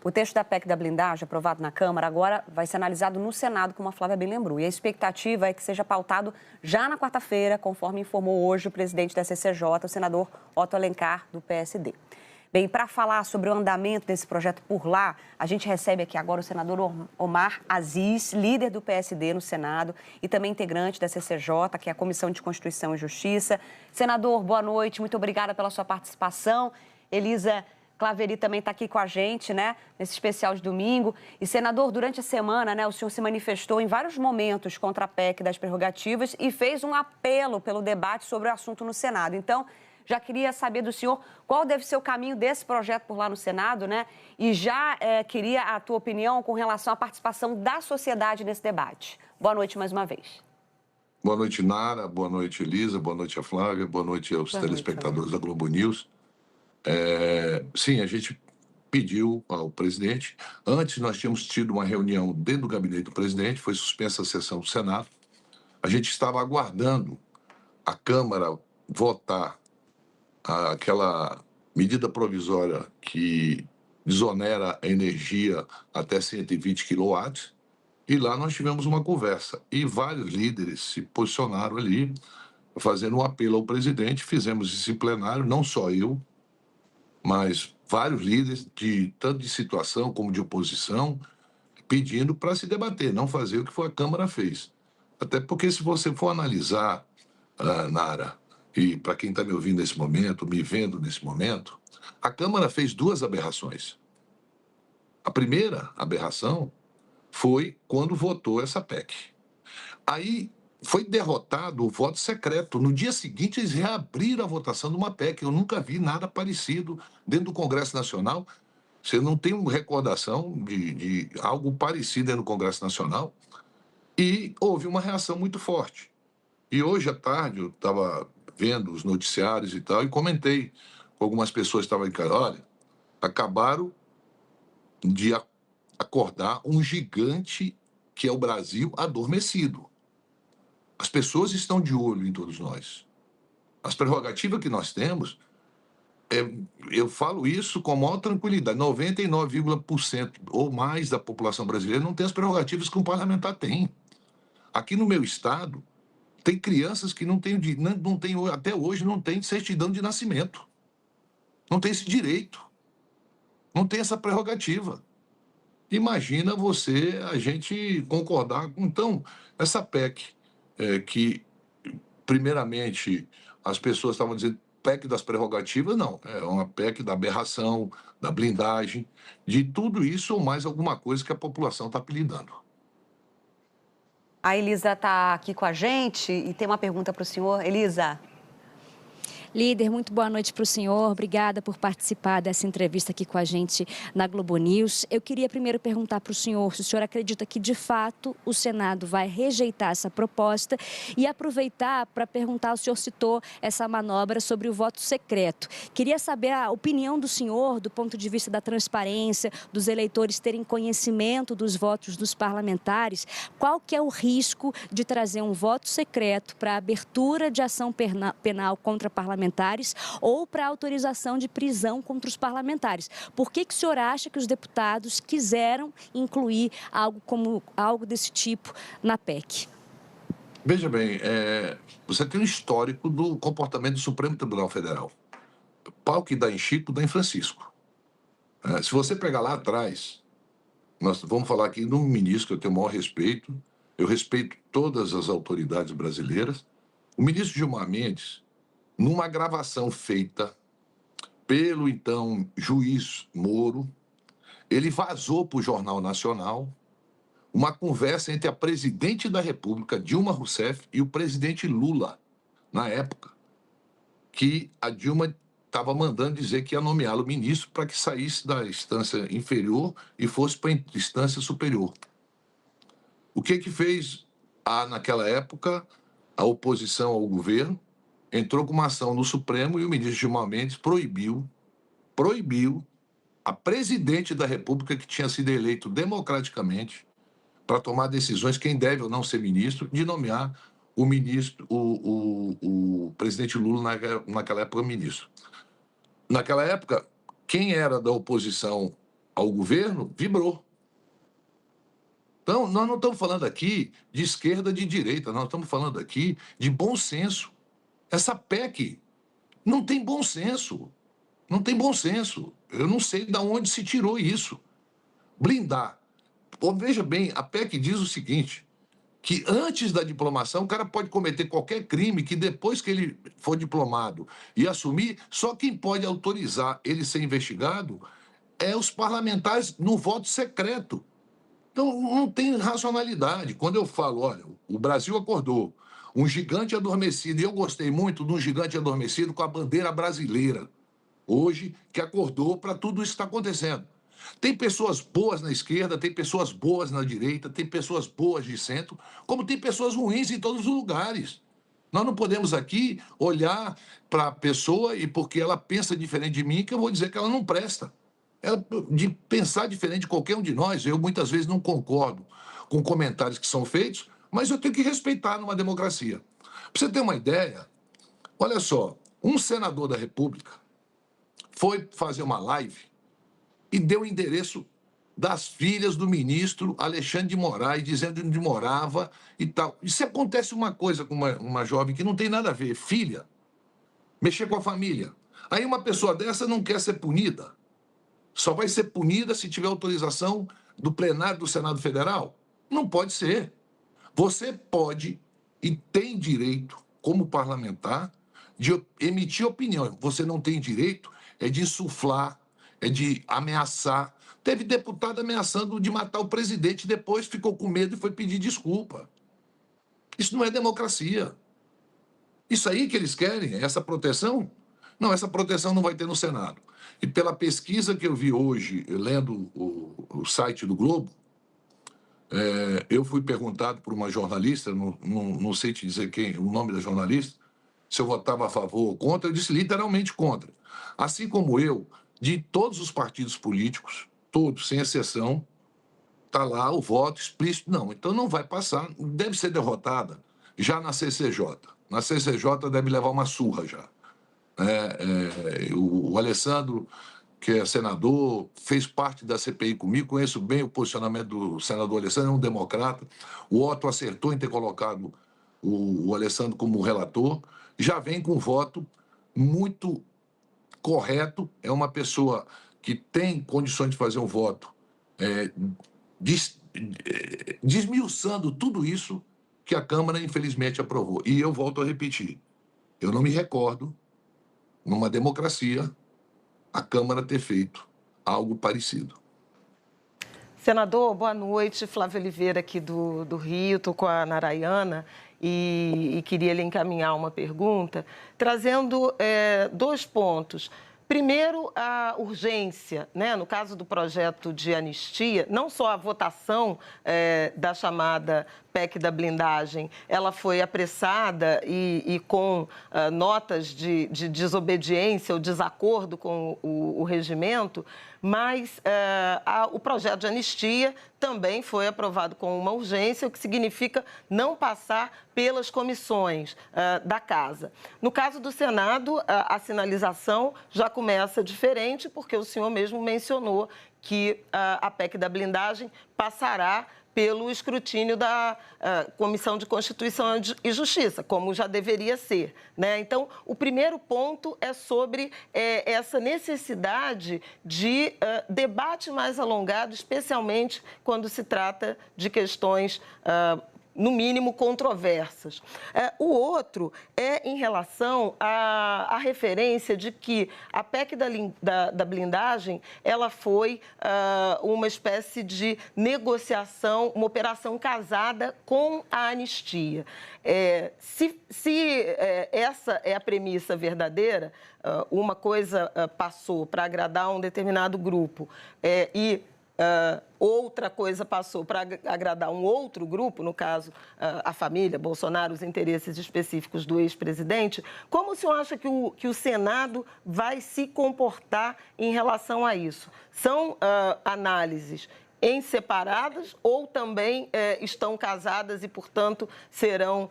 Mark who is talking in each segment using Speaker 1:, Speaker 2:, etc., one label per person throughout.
Speaker 1: O texto da PEC da blindagem, aprovado na Câmara, agora vai ser analisado no Senado, como a Flávia bem lembrou. E a expectativa é que seja pautado já na quarta-feira, conforme informou hoje o presidente da CCJ, o senador Otto Alencar, do PSD. Bem, para falar sobre o andamento desse projeto por lá, a gente recebe aqui agora o senador Omar Aziz, líder do PSD no Senado e também integrante da CCJ, que é a Comissão de Constituição e Justiça. Senador, boa noite, muito obrigada pela sua participação. Elisa Claveri também está aqui com a gente, né, nesse especial de domingo. E, senador, durante a semana, né, o senhor se manifestou em vários momentos contra a PEC das prerrogativas e fez um apelo pelo debate sobre o assunto no Senado. Então, já queria saber do senhor qual deve ser o caminho desse projeto por lá no Senado, né? E já queria a tua opinião com relação à participação da sociedade nesse debate. Boa noite mais uma vez.
Speaker 2: Boa noite, Nara. Boa noite, Elisa. Boa noite, a Flávia. Boa noite aos telespectadores da Globo News. Sim, a gente pediu ao presidente. Antes, nós tínhamos tido uma reunião dentro do gabinete do presidente, foi suspensa a sessão do Senado. A gente estava aguardando a Câmara votar aquela medida provisória que desonera a energia até 120 quilowatts. E lá nós tivemos uma conversa. E vários líderes se posicionaram ali, fazendo um apelo ao presidente. Fizemos isso em plenário, não só eu, mas vários líderes, tanto de situação como de oposição, pedindo para se debater, não fazer o que a Câmara fez. Até porque, se você for analisar, Nara, e para quem está me ouvindo nesse momento, me vendo nesse momento, a Câmara fez duas aberrações. A primeira aberração foi quando votou essa PEC. Aí foi derrotado o voto secreto. No dia seguinte, eles reabriram a votação de uma PEC. Eu nunca vi nada parecido dentro do Congresso Nacional. Você não tem uma recordação de algo parecido dentro do Congresso Nacional. E houve uma reação muito forte. E hoje à tarde eu estava vendo os noticiários e tal, e comentei com algumas pessoas que estavam em casa: olha, acabaram de acordar um gigante que é o Brasil adormecido. As pessoas estão de olho em todos nós. As prerrogativas que nós temos, eu falo isso com a maior tranquilidade, 99% ou mais da população brasileira não tem as prerrogativas que um parlamentar tem. Aqui no meu estado, tem crianças que não têm, até hoje, não têm certidão de nascimento. Não tem esse direito. Não tem essa prerrogativa. Imagina a gente concordar com... Então, essa PEC, que, primeiramente, as pessoas estavam dizendo PEC das prerrogativas, não. É uma PEC da aberração, da blindagem, de tudo isso ou mais alguma coisa que a população está apelidando.
Speaker 1: A Elisa está aqui com a gente e tem uma pergunta para o senhor. Elisa.
Speaker 3: Líder, muito boa noite para o senhor. Obrigada por participar dessa entrevista aqui com a gente na Globo News. Eu queria primeiro perguntar para o senhor se o senhor acredita que, de fato, o Senado vai rejeitar essa proposta e aproveitar para perguntar, o senhor citou essa manobra sobre o voto secreto. Queria saber a opinião do senhor do ponto de vista da transparência, dos eleitores terem conhecimento dos votos dos parlamentares. Qual que é o risco de trazer um voto secreto para a abertura de ação penal contra parlamentares ou para autorização de prisão contra os parlamentares? Por que o senhor acha que os deputados quiseram incluir algo desse tipo na PEC?
Speaker 2: Veja bem, você tem um histórico do comportamento do Supremo Tribunal Federal. Pau que dá em Chico, dá em Francisco. Se você pegar lá atrás, nós vamos falar aqui de um ministro que eu tenho o maior respeito, eu respeito todas as autoridades brasileiras. O ministro Gilmar Mendes, numa gravação feita pelo então juiz Moro, ele vazou para o Jornal Nacional uma conversa entre a presidente da República, Dilma Rousseff, e o presidente Lula, na época, que a Dilma estava mandando dizer que ia nomeá-lo ministro para que saísse da instância inferior e fosse para a instância superior. O que fez, naquela época, a oposição ao governo? Entrou com uma ação no Supremo e o ministro Gilmar Mendes proibiu a presidente da República, que tinha sido eleito democraticamente para tomar decisões, quem deve ou não ser ministro, de nomear o ministro, o presidente Lula naquela época ministro. Naquela época, quem era da oposição ao governo, vibrou. Então, nós não estamos falando aqui de esquerda, de direita, nós estamos falando aqui de bom senso. Essa PEC não tem bom senso. Não tem bom senso. Eu não sei de onde se tirou isso. Blindar. Pô, veja bem, a PEC diz o seguinte, que antes da diplomação, o cara pode cometer qualquer crime que depois que ele for diplomado e assumir, só quem pode autorizar ele ser investigado é os parlamentares no voto secreto. Então, não tem racionalidade. Quando eu falo, olha, o Brasil acordou, um gigante adormecido, e eu gostei muito de um gigante adormecido com a bandeira brasileira, hoje, que acordou para tudo isso que está acontecendo. Tem pessoas boas na esquerda, tem pessoas boas na direita, tem pessoas boas de centro, como tem pessoas ruins em todos os lugares. Nós não podemos aqui olhar para a pessoa e porque ela pensa diferente de mim, que eu vou dizer que ela não presta. Ela, de pensar diferente de qualquer um de nós, eu muitas vezes não concordo com comentários que são feitos, mas eu tenho que respeitar numa democracia. Para você ter uma ideia, olha só, um senador da República foi fazer uma live e deu o endereço das filhas do ministro Alexandre de Moraes, dizendo onde morava e tal. E se acontece uma coisa com uma jovem que não tem nada a ver, filha, mexer com a família, aí uma pessoa dessa não quer ser punida, só vai ser punida se tiver autorização do plenário do Senado Federal? Não pode ser. Você pode e tem direito, como parlamentar, de emitir opinião. Você não tem direito de insuflar, de ameaçar. Teve deputado ameaçando de matar o presidente, depois ficou com medo e foi pedir desculpa. Isso não é democracia. Isso aí que eles querem, essa proteção? Não, essa proteção não vai ter no Senado. E pela pesquisa que eu vi hoje, lendo o site do Globo, eu fui perguntado por uma jornalista, não sei te dizer o nome da jornalista, se eu votava a favor ou contra, eu disse literalmente contra. Assim como eu, de todos os partidos políticos, todos, sem exceção, está lá o voto explícito. Não, então não vai passar, deve ser derrotada já na CCJ. Na CCJ deve levar uma surra já. O Alessandro, que é senador, fez parte da CPI comigo, conheço bem o posicionamento do senador Alessandro, é um democrata. O Otto acertou em ter colocado o Alessandro como relator, já vem com voto muito correto, é uma pessoa que tem condições de fazer um voto desmiuçando tudo isso que a Câmara, infelizmente, aprovou. E eu volto a repetir, eu não me recordo, numa democracia, a Câmara ter feito algo parecido.
Speaker 4: Senador, boa noite. Flávia Oliveira aqui do Rio, estou com a Narayana e queria lhe encaminhar uma pergunta, trazendo 2 pontos. Primeiro, a urgência, né? No caso do projeto de anistia, não só a votação da chamada PEC da blindagem, ela foi apressada e com notas de desobediência ou desacordo com o regimento, mas o projeto de anistia também foi aprovado com uma urgência, o que significa não passar pelas comissões da Casa. No caso do Senado, a sinalização já começa diferente, porque o senhor mesmo mencionou que a PEC da blindagem passará pelo escrutínio da Comissão de Constituição e Justiça, como já deveria ser, né? Então, o primeiro ponto é sobre essa necessidade de debate mais alongado, especialmente quando se trata de questões no mínimo, controversas. O outro é em relação à referência de que a PEC da blindagem, ela foi uma espécie de negociação, uma operação casada com a anistia. Se essa é a premissa verdadeira, uma coisa passou para agradar um determinado grupo e outra coisa passou para agradar um outro grupo, no caso, a família Bolsonaro, os interesses específicos do ex-presidente. Como o senhor acha que o Senado vai se comportar em relação a isso? São análises em separadas ou também estão casadas e, portanto, serão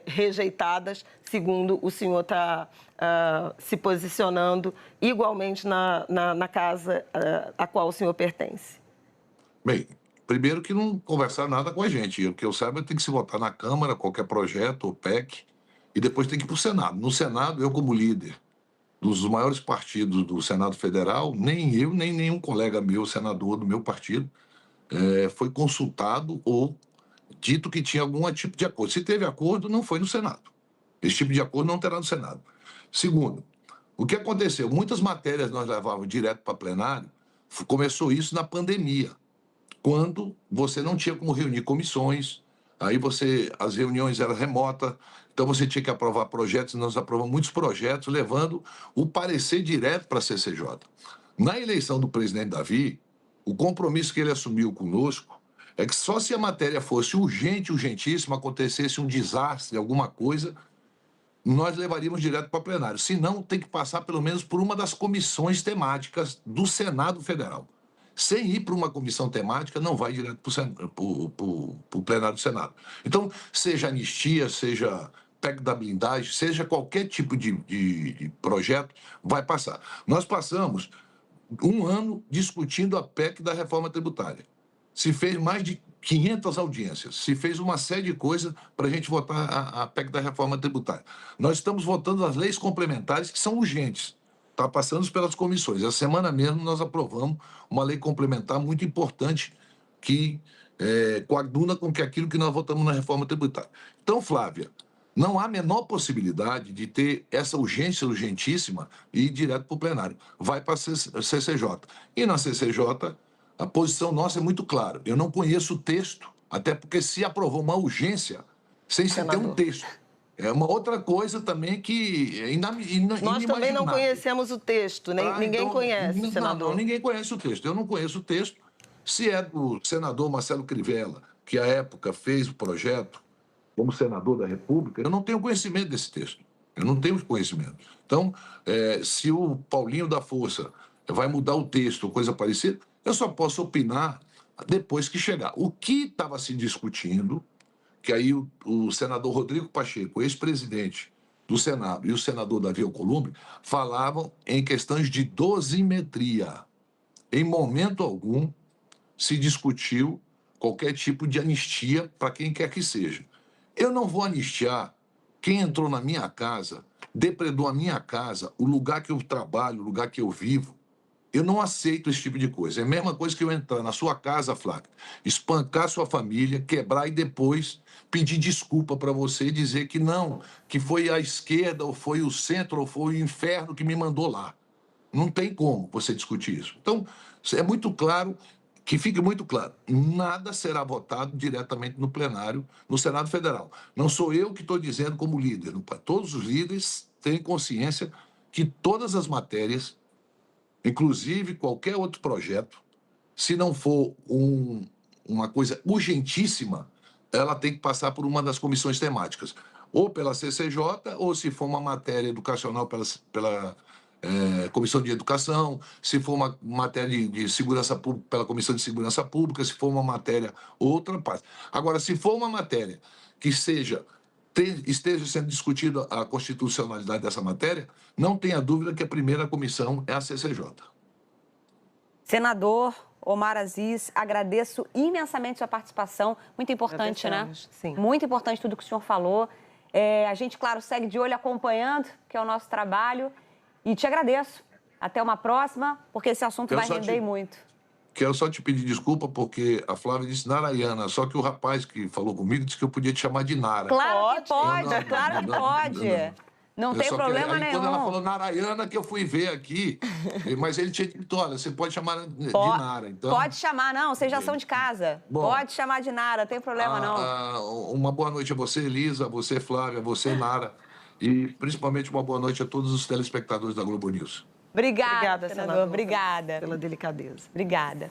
Speaker 4: rejeitadas, segundo o senhor está se posicionando igualmente na casa a qual o senhor pertence?
Speaker 2: Bem, primeiro que não conversaram nada com a gente. O que eu saiba tem que se votar na Câmara, qualquer projeto ou PEC, e depois tem que ir para o Senado. No Senado, eu como líder dos maiores partidos do Senado Federal, nem eu, nem nenhum colega meu, senador do meu partido, foi consultado ou dito que tinha algum tipo de acordo. Se teve acordo, não foi no Senado. Esse tipo de acordo não terá no Senado. Segundo, o que aconteceu? Muitas matérias nós levávamos direto para plenário, começou isso na pandemia, quando você não tinha como reunir comissões, aí as reuniões eram remotas, então você tinha que aprovar projetos, nós aprovamos muitos projetos, levando o parecer direto para a CCJ. Na eleição do presidente Davi, o compromisso que ele assumiu conosco é que só se a matéria fosse urgente, urgentíssima, acontecesse um desastre, alguma coisa, nós levaríamos direto para plenário. Se não, tem que passar pelo menos por uma das comissões temáticas do Senado Federal. Sem ir para uma comissão temática, não vai direto para o plenário do Senado. Então, seja anistia, seja PEC da blindagem, seja qualquer tipo de projeto, vai passar. Nós passamos um ano discutindo a PEC da reforma tributária. Se fez mais de 500 audiências, se fez uma série de coisas para a gente votar a PEC da reforma tributária. Nós estamos votando as leis complementares que são urgentes. Está passando pelas comissões. Essa semana mesmo nós aprovamos uma lei complementar muito importante que coaduna com aquilo que nós votamos na reforma tributária. Então, Flávia, não há a menor possibilidade de ter essa urgência urgentíssima e ir direto para o plenário. Vai para a CCJ. E na CCJ, a posição nossa é muito clara. Eu não conheço o texto, até porque se aprovou uma urgência sem se ter um texto. É uma outra coisa também que é
Speaker 4: Nós também não conhecemos o texto, ninguém
Speaker 2: então,
Speaker 4: conhece, senador.
Speaker 2: Não, ninguém conhece o texto. Eu não conheço o texto. Se é do senador Marcelo Crivella, que à época fez o projeto como senador da República, eu não tenho conhecimento desse texto. Eu não tenho conhecimento. Então, se o Paulinho da Força vai mudar o texto ou coisa parecida, eu só posso opinar depois que chegar. O que estava se discutindo, que aí o senador Rodrigo Pacheco, ex-presidente do Senado, e o senador Davi Alcolumbre falavam em questões de dosimetria. Em momento algum se discutiu qualquer tipo de anistia para quem quer que seja. Eu não vou anistiar quem entrou na minha casa, depredou a minha casa, o lugar que eu trabalho, o lugar que eu vivo. Eu não aceito esse tipo de coisa. É a mesma coisa que eu entrar na sua casa, Flávia, espancar sua família, quebrar e depois pedir desculpa para você e dizer que não, que foi a esquerda, ou foi o centro, ou foi o inferno que me mandou lá. Não tem como você discutir isso. Então, é muito claro, que fique muito claro, nada será votado diretamente no plenário, no Senado Federal. Não sou eu que estou dizendo como líder. Todos os líderes têm consciência que todas as matérias, inclusive qualquer outro projeto, se não for uma coisa urgentíssima, ela tem que passar por uma das comissões temáticas, ou pela CCJ, ou se for uma matéria educacional pela Comissão de Educação, se for uma matéria de segurança pública, pela Comissão de Segurança Pública, se for uma matéria, outra parte. Agora, se for uma matéria que esteja sendo discutida a constitucionalidade dessa matéria, não tenha dúvida que a primeira comissão é a CCJ.
Speaker 1: Senador Omar Aziz, agradeço imensamente sua participação, muito importante, né?
Speaker 4: Sim.
Speaker 1: Muito importante tudo que o senhor falou. A gente, claro, segue de olho acompanhando, que é o nosso trabalho, e te agradeço. Até uma próxima, porque esse assunto vai render muito.
Speaker 2: Quero só te pedir desculpa, porque a Flávia disse Narayana, só que o rapaz que falou comigo disse que eu podia te chamar de Nara.
Speaker 1: Claro que pode, claro que pode. Não tem problema nenhum.
Speaker 2: Quando ela falou Narayana, que eu fui ver aqui, mas ele tinha dito, olha, você pode chamar de Nara. Então,
Speaker 1: pode chamar, não, vocês já são de casa.
Speaker 2: Bom,
Speaker 1: pode chamar de Nara, não tem problema não.
Speaker 2: Uma boa noite a você, Elisa, a você, Flávia, a você, Nara, e principalmente uma boa noite a todos os telespectadores da Globo News.
Speaker 1: Obrigada, senador. Obrigada.
Speaker 4: Pela delicadeza.
Speaker 1: Obrigada.